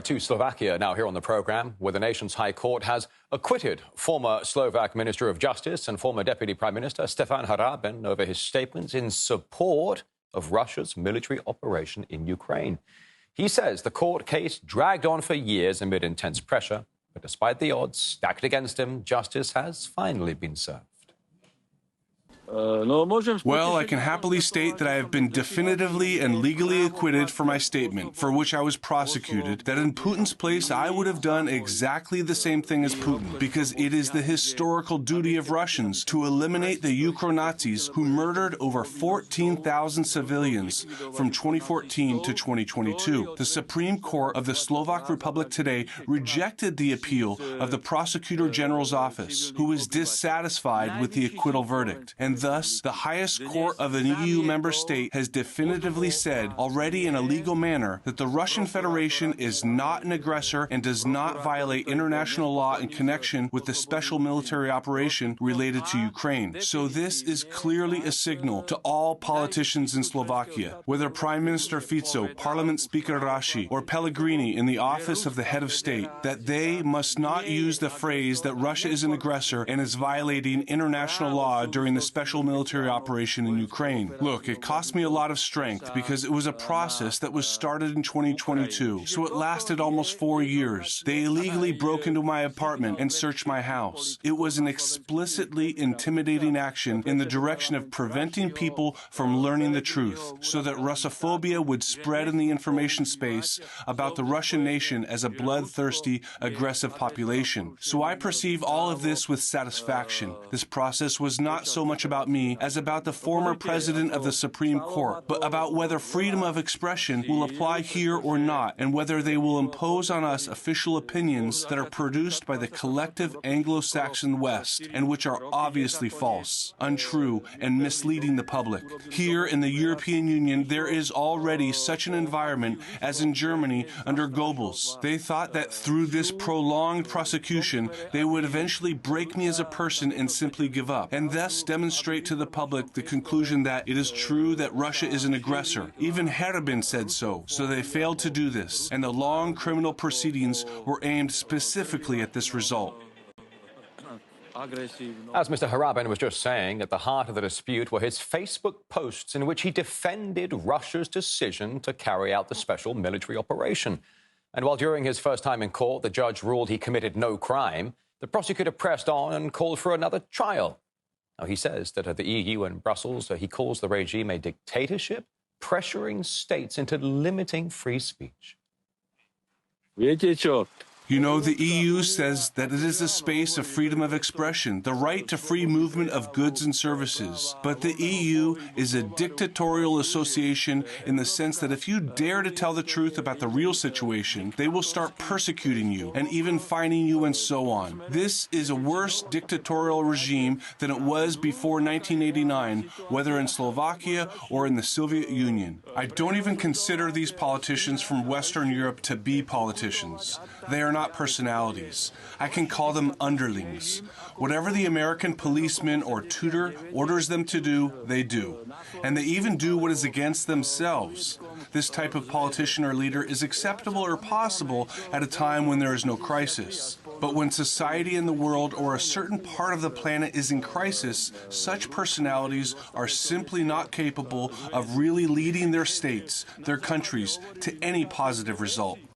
To Slovakia now here on the programme, where the nation's High Court has acquitted former Slovak Minister of Justice and former Deputy Prime Minister Štefan Harabin over his statements in support of Russia's military operation in Ukraine. He says the court case dragged on for years amid intense pressure, but despite the odds stacked against him, justice has finally been served. Well, I can happily state that I have been definitively and legally acquitted for my statement, for which I was prosecuted, that in Putin's place I would have done exactly the same thing as Putin, because it is the historical duty of Russians to eliminate the Ukro-Nazis who murdered over 14,000 civilians from 2014 to 2022. The Supreme Court of the Slovak Republic today rejected the appeal of the Prosecutor General's office, who is dissatisfied with the acquittal verdict, and thus, the highest court of an EU member state has definitively said, already in a legal manner, that the Russian Federation is not an aggressor and does not violate international law in connection with the special military operation related to Ukraine. So this is clearly a signal to all politicians in Slovakia, whether Prime Minister Fico, Parliament Speaker Raši, or Pellegrini in the office of the head of state, that they must not use the phrase that Russia is an aggressor and is violating international law during the special military operation in Ukraine. Look, it cost me a lot of strength because it was a process that was started in 2022, so it lasted almost 4 years. They illegally broke into my apartment and searched my house. It was an explicitly intimidating action in the direction of preventing people from learning the truth, so that Russophobia would spread in the information space about the Russian nation as a bloodthirsty, aggressive population. So I perceive all of this with satisfaction. This process was not so much about me as about the former president of the Supreme Court, but about whether freedom of expression will apply here or not, and whether they will impose on us official opinions that are produced by the collective Anglo-Saxon West, and which are obviously false, untrue, and misleading the public. Here in the European Union, there is already such an environment as in Germany under Goebbels. They thought that through this prolonged prosecution, they would eventually break me as a person and simply give up, and thus demonstrate to the public the conclusion that it is true that Russia is an aggressor. Even Harabin said so they failed to do this, and the long criminal proceedings were aimed specifically at this result. As Mr. Harabin was just saying, at the heart of the dispute were his Facebook posts in which he defended Russia's decision to carry out the special military operation. And while during his first time in court, the judge ruled he committed no crime, the prosecutor pressed on and called for another trial. Now, he says that at the EU and Brussels, he calls the regime a dictatorship, pressuring states into limiting free speech. You know, the EU says that it is a space of freedom of expression, the right to free movement of goods and services. But the EU is a dictatorial association in the sense that if you dare to tell the truth about the real situation, they will start persecuting you and even fining you and so on. This is a worse dictatorial regime than it was before 1989, whether in Slovakia or in the Soviet Union. I don't even consider these politicians from Western Europe to be politicians. They are not personalities. I can call them underlings. Whatever the American policeman or tutor orders them to do, they do. And they even do what is against themselves. This type of politician or leader is acceptable or possible at a time when there is no crisis. But when society in the world or a certain part of the planet is in crisis, such personalities are simply not capable of really leading their states, their countries, to any positive result.